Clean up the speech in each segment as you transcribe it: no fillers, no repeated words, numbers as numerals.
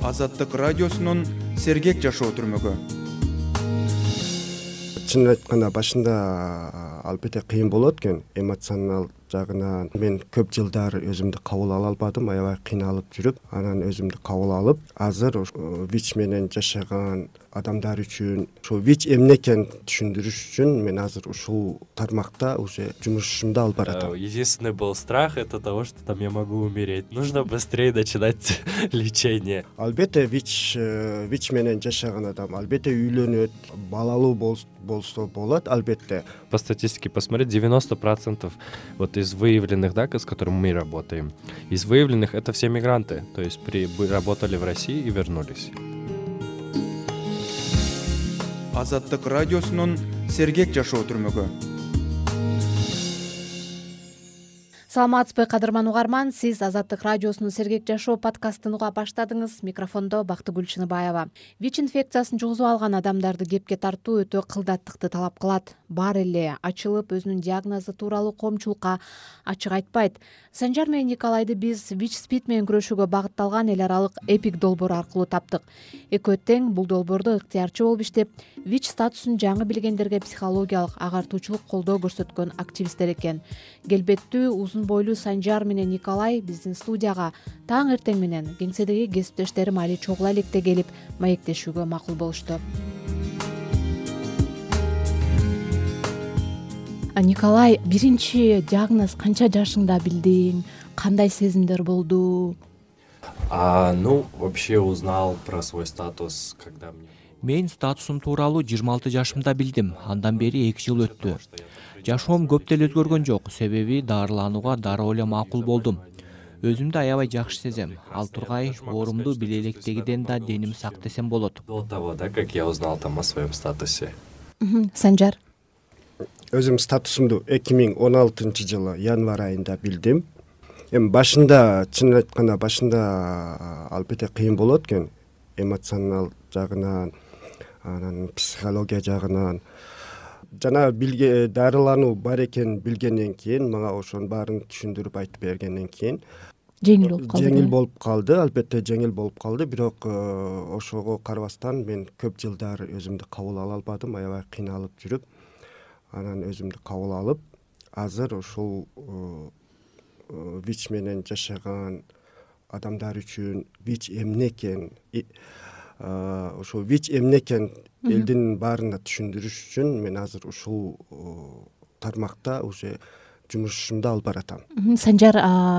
Азаттык радиосунун сергек жашоо түрмөгү. Чынын айтканда башында албетте кыйын болот экен, эмоционал жагынан. Мен көп жылдар өзүмдү кабыл ала албадым, аябай кыйналып жүрүп, анан өзүмдү кабыл алып, азыр ВИЧ менен жашаган адамдар үчүн ошо ВИЧ эмне экенин түшүндүрүш үчүн мен азыр ушул тармакта уже жумушумду алып баратам. Единственный был страх это того, что там я могу умереть. Нужно быстрее начинать лечение. Албетте ВИЧ менен жашаган адам албетте үйлөнөт, балалуу болсо болот, албетте. По статистике посмотреть, 90% вот из выявленных, да, с которыми мы работаем, из выявленных это все мигранты, то есть работали в России и вернулись. Азаттык радиосунун сергек жашоо түрмөгү. Саламатсызбы кадырман угарман, сиз Азаттык радиосунун сергек жашоо подкастын уга баштадыңыз. Микрофондо Бактыгүл Чыныбаева. ВИЧ инфекциясын жугузуп алган адамдарды кепке тартуу өтө кылдаттыкты талап кылат. Бар эле ачылып өзүнүн диагнозу тууралуу коомчулукка ачык айтпайт. Санжар менен Николайды биз ВИЧ-СПИД менен күрөшүүгө багытталган эл аралык эпик долбоор аркылуу таптык. Экөө тең бул долбоордо ыктыярчы болуп иштеп, ВИЧ статусун жаңы билгендерге психологиялык агартуучулук колдоо көрсөткөн активисттер экен. Келбеттүү узун бойлуу Санжар менен Николай биздин студияга таң эртең менен кеңседеги кесиптештерим Али чогула электе келип маектешүүгө макул болушту. Николай, биринчи диагноз канча жашыңда билдиң? Кандай сезимдер болду? Вообще узнал про свой статус, когда мне... Мен статусум тууралуу 26 жашымда билдим. Андан бери 2 жыл өттү. Жашоом көп деле өзгөргөн жок, себеби дарыланууга дароо эле макул болдум. Өзүмдү аябай жакшы сезем. Ал тургай оорумду биле электегиден да деним сак десем болот. До того, да, как я узнал там о своем статусе. Санжар? Өзүм статусумду 2016 жылы январь айында билдим. Эми башында, чынын айтканда башында албетте кыйын болот экен, эмоционал жагынан, анан психология жагынан. Жана дарылануу бар экенин билгенден кийин, мага ошонун баарын түшүндүрүп айтып бергенден кийин жеңил болуп калды, албетте жеңил болуп калды, бирок ошого карабастан мен көп жылдар өзүмдү кабыл ала албадым, аябай кыйналып жүрүп, анан өзүмдү кабыл алып, азыр ушул ВИЧ менен жашаган адамдар үчүн ВИЧ эмне экен, ошо ВИЧ эмне экен элдин баарына түшүндүрүш үчүн мен азыр ушул тармакта уже жумушумду алып баратам. Санжар,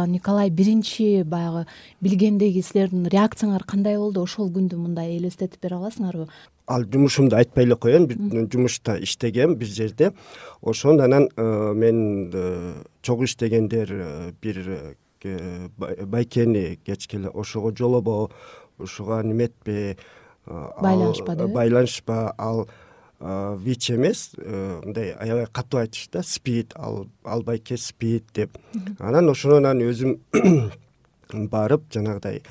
Николай, биринчи баягы билгендеги силердин реакцияңар кандай болду? Ошол күндү мындай элестетип бере аласыңарбы? Ал жумушумду айтпай эле коеюн, бир жумушта иштегем бир жерде. Ошондо анан мен чогуу иштегендер бир байкени кечкеле ошого жолобо, ошого неметпе, байланышпа, ал ВИЧ эмес, мындай аябай катуу айтышты, СПИД, ал байке СПИД деп. Анан ошондон өзүм барып, жанагыдай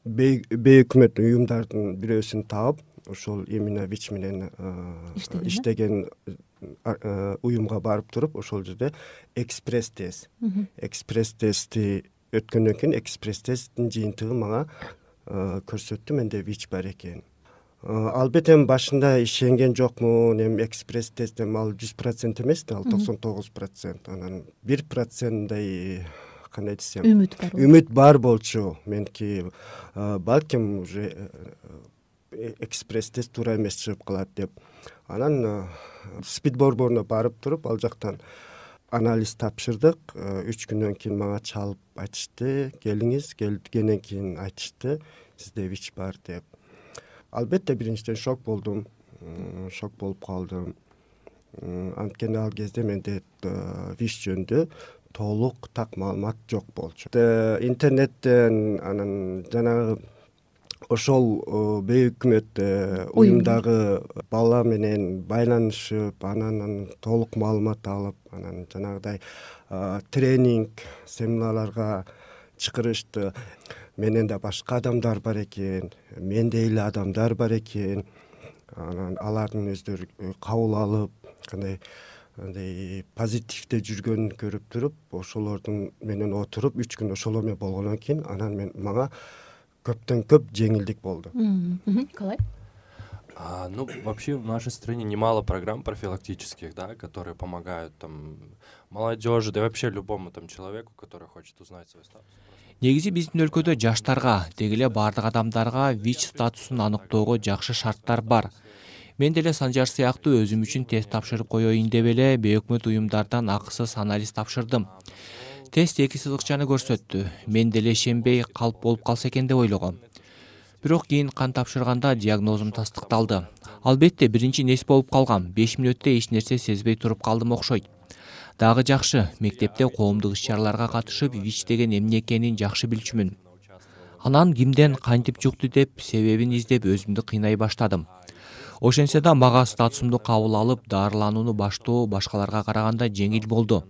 бейөкмөт уюмдардын бирөөсүн таап, ошол именно ВИЧ менен иштеген уюмга барып туруп, ошол жерде экспресс тестти өткөндөн кийин экспресс тесттин жыйынтыгы мага көрсөттү, менде ВИЧ бар экен. Албетте башында ишенген жокмун, эми экспресс тест ал 100% эмес, ал 99%. Анан 1%дай кандай десем, үмүт бар болчу. Менки балким уже экспресс тест туура эмес чыгып калат деп. Анан СПИД борборуна барып туруп, ал жактан анализ тапшырдык. 3 күндөн кийин мага чалып айтышты, келиңиз, келгенден кийин айтышты, сизде ВИЧ бар деп. Албетте биринчиден шок болдум, шок болуп калдым. Анткени ал кезде менде ВИЧ жөнүндө толук так маалымат жок болчу. Интернеттен анан жанагы ошол бейөкмөт уюмдагы бала менен байланышып, анан толук маалымат алып, анан жанагыдай тренинг, семиналарга чакырышты. Менен да башка адамдар бар экен, менде эле адамдар бар экен. Анан алардын өздөрү кабыл алып, кандай позитивде жүргөнүн көрүп туруп, ошолордун менен отуруп 3 күн ошолор менен болгондон кийин анан мага көптөн көп жеңилдик болду. Калай? Ну, вообще в нашей стране немало программ профилактических, да, которые помогают там молодежи, да и вообще любому там человеку, который хочет узнать свой статус. Негизи биздин өлкөдө жаштарга, деги эле баардык адамдарга ВИЧ статусун аныктоого жакшы шарттар бар. Мен деле Санжар сыяктуу өзүм үчүн тест тапшырып коеюн деп эле бейөкмөт уюмдардан акысыз анализ тапшырдым. Тест 2 сызыкчаны көрсөттү. Мен деле ишенбей калп болуп калса экен деп ойлогом. Бирок кийин кан тапшырганда диагнозум тастыкталды. Албетте биринчи нес болуп калгам. 5 мүнөттө эч нерсе сезбей туруп калдым окшойт. Дагы жакшы, мектепте коомдук иш-чараларга катышып, ВИЧ деген эмне экенин жакшы билчүмүн. Анан кимден кантип жукту деп себебин издеп өзүмдү кыйнай баштадым. Ошентсе да мага статусумду кабыл алып, дарыланууну баштоо башкаларга караганда жеңил болду.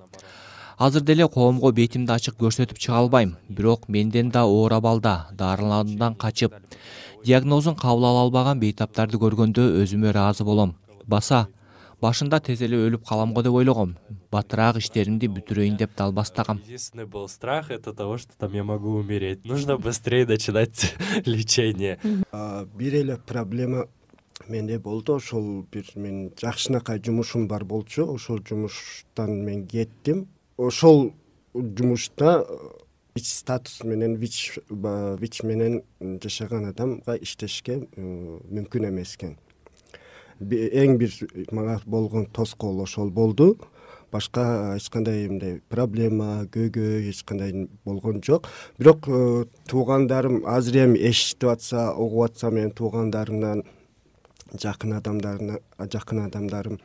Азыр деле коомго бетимди ачык көрсөтүп чыга албайм, бирок менден да оор абалда, дарылануудан качып, диагнозун кабыл ала албаган бейтаптарды көргөндө өзүмө ыраазы болом. Башында тез эле өлүп калам го деп ойлогом. Батыраак иштеримди бүтүрөйүн деп далбастагам. Единственный был страх это того, что там я могу умереть. Нужно быстрее начинать лечение. Бир эле проблема менде болду. Ошол бир мен жакшынакай жумушум бар болчу. Ошол жумуштан мен кеттим. Ошол жумушта ВИЧ статус менен ВИЧ менен жашаган адамга иштешке мүмкүн эмес экен. Эң бир мага болгон тоскоол ошол болду. Башка эч кандай мындай проблема, көйгөй эч кандай болгон жок. Бирок туугандарым азыр эми эшитип атса, угуп атса, менин туугандарымдан жакын адамдарым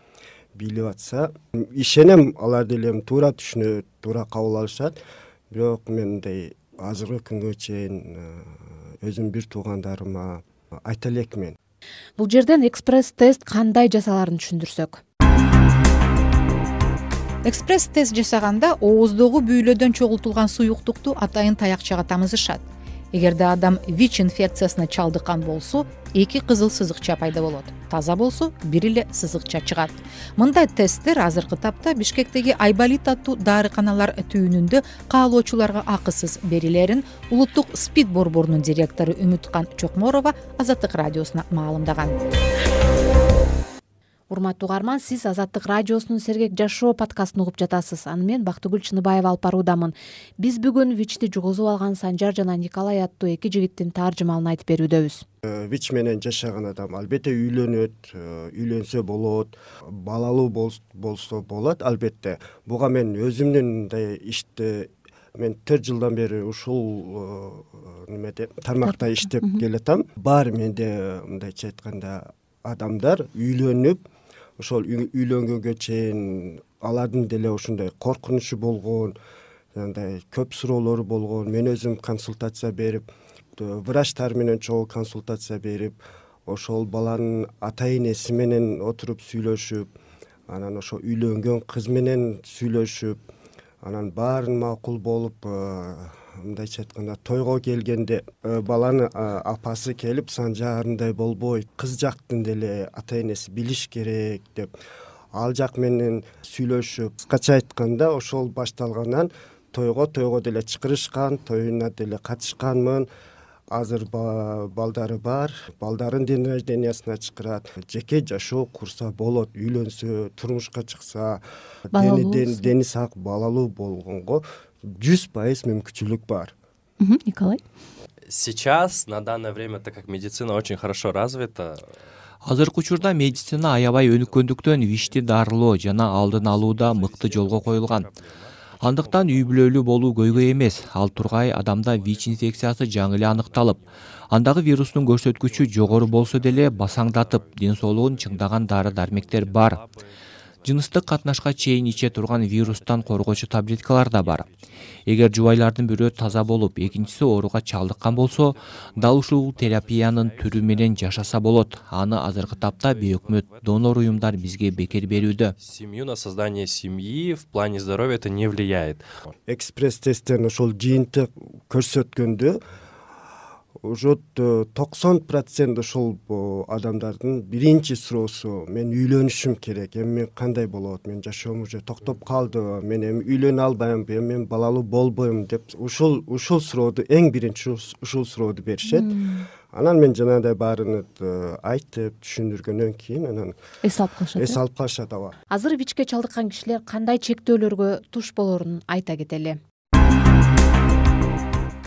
билип атса, ишенем алар деле туура түшүнөт, туура кабыл алышат. Бирок мен мындай азыркы күнгө чейин өзүм бир туугандарыма айта элекмин. Бул жерден экспресс-тест кандай жасаларын түшүндүрсөк. Экспресс-тест жасаганда ооздогу бүйлөдөн чогултулган суюктукту атайын таякчага тамызышат. Эгерде адам ВИЧ инфекциясына чалдыккан болсо, 2 кызыл сызыкча пайда болот. Таза болсо, 1 эле сызыкча чыгат. Мындай тесттер азыркы тапта Бишкектеги Айболит аттуу дарыканалар түйүнүндө каалоочуларга акысыз берилерин улуттук СПИД борборунун директору Үмүткан Чокморова Азаттык радиосуна маалымдаган. Урматтуу угарман, сиз Азаттык радиосунун Сергек жашоо подкастын угуп жатасыз. Аны мен Бактыгүл Чыныбаева алып баруудамын. Биз бүгүн ВИЧти жугузуп алган Санжар жана Николай аттуу 2 жигиттин таржымалын айтып берүүдөбүз. ВИЧ менен жашаган адам албетте үйлөнөт, үйлөнсө болот, балалуу болсо болот албетте. Буга мен өзүмдүн мындай иште мен 4 жылдан бери ушул немеде тармакта иштеп келатам. Бар менде мындайча айтканда адамдар үйлөнүп, ошол үйлөнгөнгө чейин алардын деле ушундай коркунучу болгон, андай көп суроолору болгон. Мен өзүм консультация берип, врачтар менен чогуу консультация берип, ошол баланын ата-энеси менен отуруп сүйлөшүп, анан ошо үйлөнгөн кыз менен сүйлөшүп, анан баарын макул болуп, мындайча айтканда тойго келгенде баланын апасы келип, Санжарындай болбойт, кыз жактын деле ата-энеси билиш керек деп ал жак менен сүйлөшүп, кыскача айтканда ошол башталгандан тойго деле чакырышкан, тоюна деле катышканмын. Азыр балдары бар, балдарын ден рождениясына чакырат, жеке жашоо курса болот, үйлөнсө, турмушка чыкса, дени сак, балалуу болгонго 100% мүмкүнчүлүк бар. Николай? Сейчас, на данное время, так как медицина очень хорошо развита, Азыркы учурда медицина аябай өнүккөндүктөн ВИЧти дарылоо жана алдын алууда мыкты жолго коюлган. Андыктан үй бүлөлүү болуу көйгөй эмес. Ал тургай адамда ВИЧ инфекциясы жаңы эле аныкталып, андагы вирустун көрсөткүчү жогору болсо деле басаңдатып, ден соолугун чыңдаган дары-дармектер бар. Жыныстык катнашка чейин иче турган вирустан коргоочу таблеткалар да бар. Эгер жубайлардын бирөө таза болуп, экинчиси ооруга чалдыккан болсо, дал ушул терапиянын түрү менен жашаса болот. Аны азыркы тапта бейөкмөт донор уюмдар бизге бекер берүүдө. Семью на создание семьи в плане здоровья это не влияет. Экспресс-тесттен ошол жыйынтык көрсөткөндө уже 90% ушул адамдардын биринчи суроосу мен үйлөнүшүм керек, эми мен кандай болот, мен жашоом уже токтоп калды, мен эми үйлөнө албайм, эми мен балалуу болбойм деп ушул сурооду эң биринчи ушул сурооду беришет. Анан мен жанагындай баарын айтып түшүндүргөндөн кийин анан эс алып калышат. Ооба. Азыр ВИЧке чалдыккан кишилер кандай чектөөлөргө туш болорун айта кетели.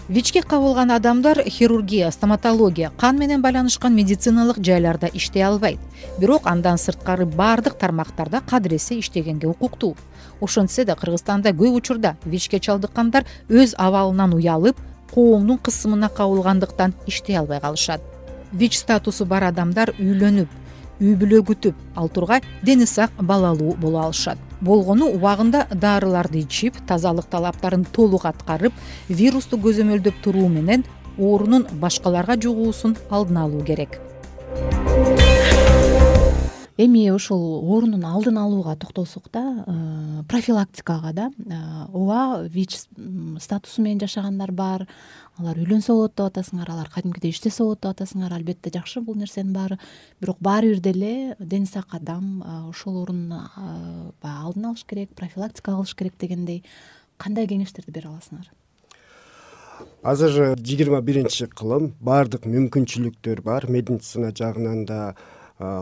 ВИЧке кабылган адамдар хирургия, стоматология, кан менен байланышкан медициналык жайларда иштей албайт. Бирок андан сырткары баардык тармактарда кадыресе иштегенге укуктуу. Ошентсе да Кыргызстанда көп учурда ВИЧке чалдыккандар өз абалынан уялып, коомдун кысымына кабылгандыктан иштей албай калышат. ВИЧ статусу бар адамдар үйлөнүп, үй бүлө күтүп, ал тургай дени сак балалуу боло алышат. Болгону убагында дарыларды ичип, тазалык талаптарын толук аткарып, вирусту көзөмөлдөп туруу менен оорунун башкаларга жугуусун алдын алуу керек. Эми ушул оорунун алдын алууга токтолсок да, профилактикага да, ооба ВИЧ статусу менен жашагандар бар, алар үйлөнсө болот деп атасыңар, алар кадимкидей иштесе болот деп атасыңар, албетте жакшы бул нерсенин баары. Бирок баары бир деле дени сак адам ошол оорунун алдын алыш керек, профилактика кылыш керек дегендей кандай кеңештерди бере аласыңар? Азыр 21-кылым баардык мүмкүнчүлүктөр бар, медицина жагынан да,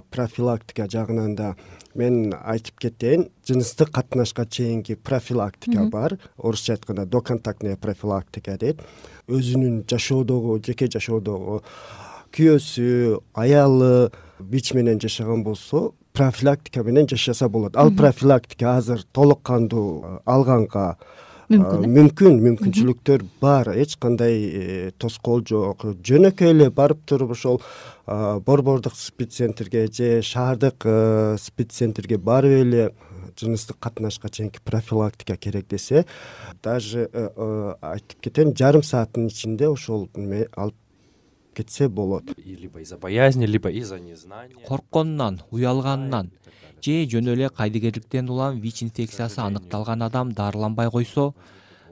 профилактика жагынан да. Мен айтып кетейин, жыныстык катнашка чейинки профилактика бар. Орусча айтканда доконтактная профилактика дейт. Өзүнүн жашоодогу, жеке жашоодогу күйөөсү, аялы ВИЧ менен жашаган болсо, профилактика менен жашаса болот. Ал профилактика азыр толук кандуу алганга мүмкүнчүлүктөр бар. Эч кандай тоскоол жок. Жөнөкөй эле барып туруп ошол борбордук спеццентрге же шаардык спеццентрге барып эле жыныстык катнашка чейинки профилактика керек десе, даже айтып кетейин, жарым сааттын ичинде ошол алып кетсе болот. Либо из-за боязни, либо из-за незнания. Коркконунан, уялганынан же жөн эле кайдыгерликтен улам ВИЧ инфекциясы аныкталган адам дарыланбай койсо,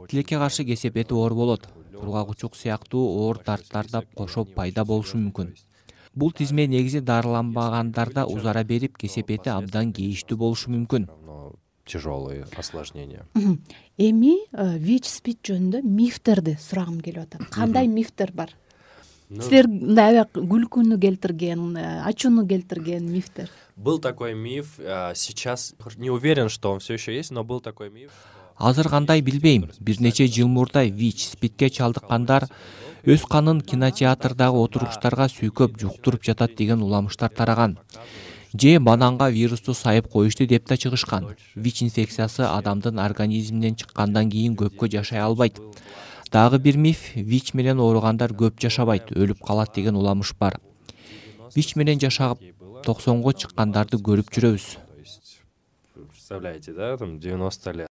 тилекке каршы кесепети оор болот. Кургагучук сыяктуу оор дарттар да кошо пайда болушу мүмкүн. Бул тизме негизи дарыланбагандарда узара берип, кесепети абдан кейиштүү болушу мүмкүн. Тяжелые осложнения. Эми ВИЧ СПИД жөнүндө мифтерди сурагым келип атат. Кандай мифтер бар? Силер мындай күлкүнү келтирген, ачууну келтирген мифтер. Был такой миф, сейчас не уверен, что он все еще есть, но был такой миф. Азыр кандай билбейм. Бир нече жыл мурда ВИЧ СПИДке чалдыккандар өз канын кинотеатрдагы отуруштарга сүйкөп жуктуруп жатат деген уламыштар тараган. Же бананга вирусту сайып коюшту деп да чыгышкан. ВИЧ инфекциясы адамдын организминен чыккандан кийин көпкө жашай албайт. Дагы бир миф, ВИЧ менен ооругандар көп жашабайт, өлүп калат деген уламыш бар. ВИЧ менен жашап 90го чыккандарды көрүп жүрөбүз. Представляете, да, там 90 лет.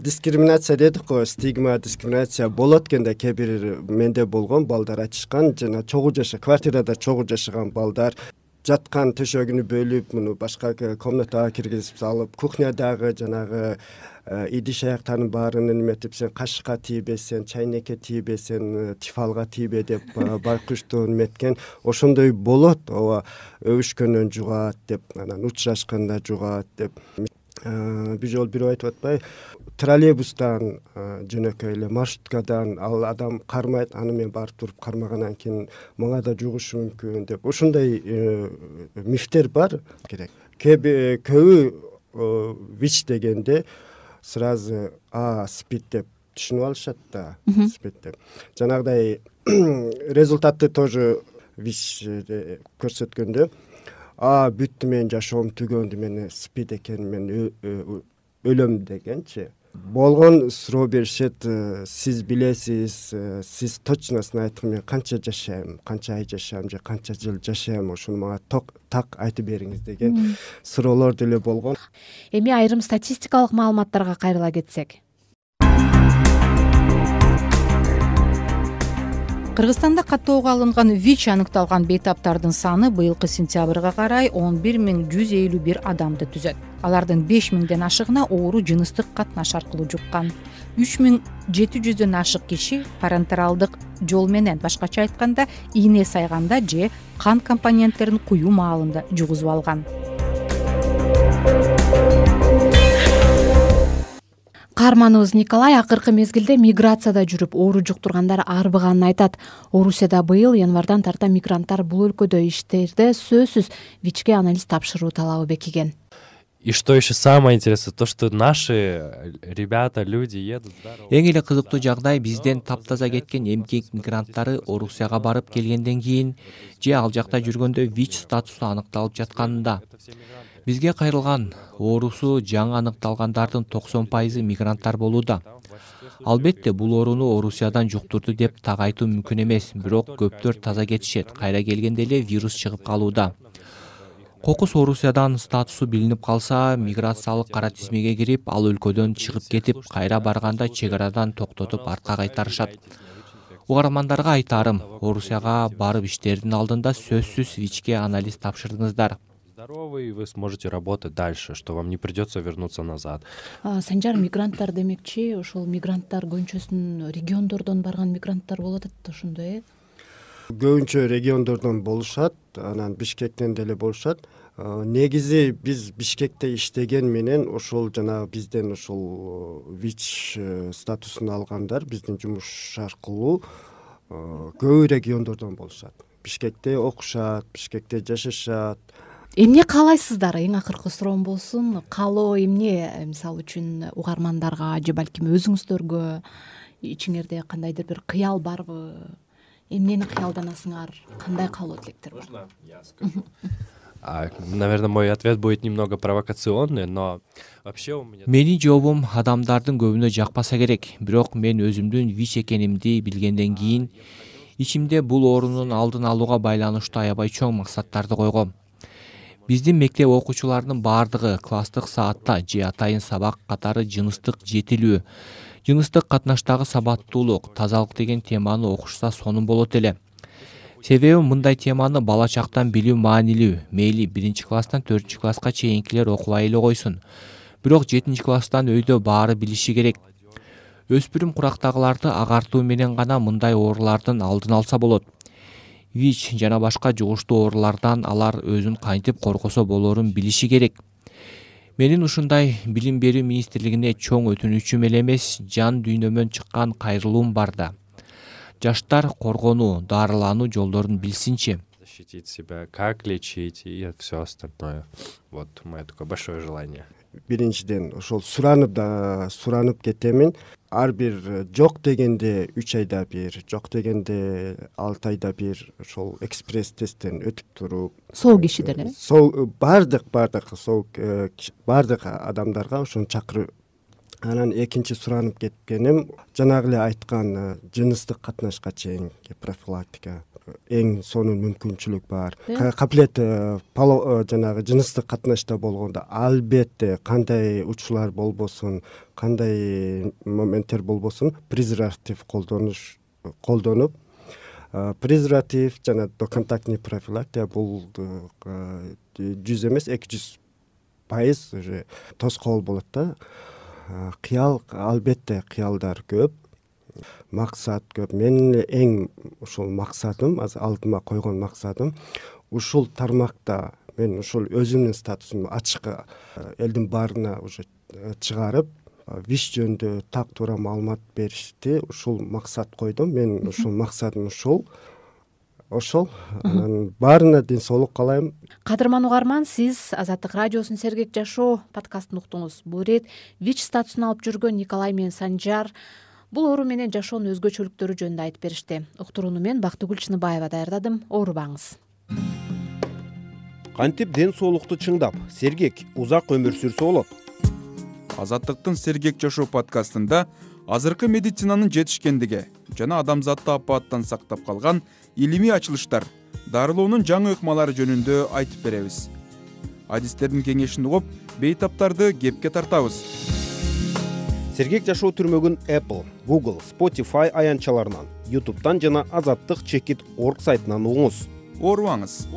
Дискриминация дедик го, стигма, дискриминация болот экенде, кээ бир менде болгон балдар айтышкан, жана квартирада чогуу жашаган балдар жаткан төшөгүнү бөлүп, муну башка комнатага киргизип салып, кухнядагы жанагы идиш аяктардын баарын эметип, сен кашыкка тийбесен, чайнекке тийбесен, тифалга тийбе деп байкушту эметкен. Ошондой болот, ооба, өбүшкөндөн жугат деп, анан учурашканда жугат деп. Бир жолу бирөө айтып атпайбы, троллейбустан жөнөкөй эле маршруткадан ал адам кармайт, аны мен барып туруп кармагандан кийин мага да жугушу мүмкүн деп. Ошондой мифтер бар керек. Көбү ВИЧ дегенде сразу СПИД деп түшүнүп алышат да, СПИД деп. Жанагыдай результатты тоже ВИЧ көрсөткөндө, бүттү, мен жашоом түгөндү, мен СПИД экен, мен өлөм дегенчи. Болгон суроо беришет, сиз билесиз, сиз точносын айткын, мен канча жашайм, канча ай жашайм же канча жыл жашайм, ошону мага так айтып бериңиз деген суроолор деле болгон. Эми айрым статистикалык маалыматтарга кайрыла кетсек. Кыргызстанда каттоого алынган ВИЧ аныкталган бейтаптардын саны быйылкы сентябрга карай 11151 адамды түзөт. Алардын 5000ден ашыгына оору жыныстык катнаш аркылуу жуккан. 3700дөн ашык киши парентералдык жол менен, башкача айтканда ийне сайганда же кан компоненттерин куюу маалында жугузуп алган. Каарманыбыз Николай акыркы мезгилде миграцияда жүрүп оору жуктургандар арбыганын айтат. Орусияда быйыл январдан тарта мигранттар бул өлкөдө иштерде сөзсүз ВИЧке анализ тапшыруу талабы бекиген. И что еще самое интересное, то, что наши ребята, люди едут здорово. Эң эле кызыктуу жагдай, бизден таптаза кеткен эмгек мигранттары Орусияга барып келгенден кийин же ал жакта жүргөндө ВИЧ статусу аныкталып жатканында. Бизге кайрылган оорусу жаңы аныкталгандардын 90% мигранттар болууда. Албетте бул ооруну Орусиядан жуктурду деп так айтуу мүмкүн эмес, бирок көптөр таза кетишет, кайра келгенде эле вирус чыгып калууда. Кокус Орусиядан статусу билинип калса, миграциялык кара тизмеге кирип, ал өлкөдөн чыгып кетип, кайра барганда чек арадан токтотуп артка кайтарышат. Угармандарга айтарым, Орусияга барып иштердин алдында сөзсүз ВИЧке анализ тапшырдыңыздар. Здоровый, вы сможете работать дальше, что вам не придется вернуться назад. Санжар, мигранттар демекчи, ошол мигранттар көбүнчөсүн региондордон барган мигранттар болот ошондой, Көбүнчө региондордон болушат, анан Бишкектен деле болушат. Негизи биз Бишкекте иштеген менен ошол жана бизден ошол ВИЧ статусун алгандар биздин жумуш аркылуу көп региондордон болушат. Бишкекте окушат, Бишкекте жашашат. Эмне каалайсыздар? Эң акыркы суроом болсун. Каалоо эмне, мисалы үчүн угармандарга же балким өзүңүздөргө ичиңерде кандайдыр бир кыял барбы? Эмнени кыялданасыңар? Кандай каалоо тилектер бар? Наверное, мой ответ будет немного провокационный, но вообще у меня... Менин жообум адамдардын көбүнө жакпаса керек, бирок мен өзүмдүн ВИЧ экенимди билгенден кийин ичимде бул оорунун алдын алууга байланыштуу аябай чоң максаттарды койгом. Биздин мектеп окуучуларынын баардыгы класстык саатта же атайын сабак катары жыныстык жетилүү, жыныстык катнаштагы сабаттуулук, тазалык деген теманы окушса сонун болот эле. Себеби мындай теманы бала чактан билүү маанилүү. Мейли 1-класстан 4-класска чейинкилер окубай эле койсун. Бирок 7-класстан өйдө баары билиши керек. Өспүрүм курактагыларды агартуу менен гана мындай оорулардын алдын алса болот. ВИЧ жана башка жугуштуу оорулардан алар өзүн кантип коргосо болорун билиши керек. Менин ушундай билим берүү министрлигине чоң өтүнүчүм эле эмес, жан дүйнөмөн чыккан кайрылуум бар да. Жаштар коргонуу, дарылануу жолдорун билсинчи. Защитить себя, как лечить и все остальное. Вот мое такое большое желание. Биринчиден ошол суранып кетемин. Ар бир жок дегенде 3 айда бир, жок дегенде 6 айда бир ошол экспресс тесттен өтүп туруп, Соо кишиден эле? Бардык адамдарга ошону чакырып. Анан экинчи суранып кеткеним жанагы эле айткан жыныстык катнашка чейинки профилактика. Эң сонун мүмкүнчүлүк бар. Каплет жанагы жыныстык катнашта болгондо албетте кандай учурлар болбосун, кандай моменттер болбосун, презерватив колдонуп, презерватив жана доконтактный профилактика бул 100 эмес 200% уже тоскоол болот да. Кыял, албетте кыялдар көп. Максат көп. Менин эң ушул максатым, алдыма койгон максатым ушул тармакта мен ушул өзүмдүн статусумду ачык элдин баарына уже чыгарып, ВИЧ жөнүндө так туура маалымат беришти. Ушул максат койдум. Мен ушул максатым ошол. Анан баарына ден соолук каалайм. Кадырман угарман, сиз Азаттык радиосунун Сергек жашоо подкастын уктуңуз. Бул ирет ВИЧ статусун алып жүргөн Николай менен Санжар бул оору менен жашоонун өзгөчөлүктөрү жөнүндө айтып беришти. Уктурууну мен Бактыгүл Чыныбаева даярдадым. Оорубаңыз. Кантип ден соолукту чыңдап, сергек, узак өмүр сүрсө болот? Азаттыктын Сергек жашоо подкастында азыркы медицинанын жетишкендиги жана адамзатты апааттан сактап калган илимий ачылыштар, дарылоонун жаңы ыкмалары жөнүндө айтып беребиз. Адистердин кеңешин угуп, бейтаптарды кепке тартабыз. Сергек жашоо түрмөгүн Apple, Google, Spotify аянтчаларынан, YouTube'дан жана azattik.org сайтынан угуңуз. Оорубаңыз.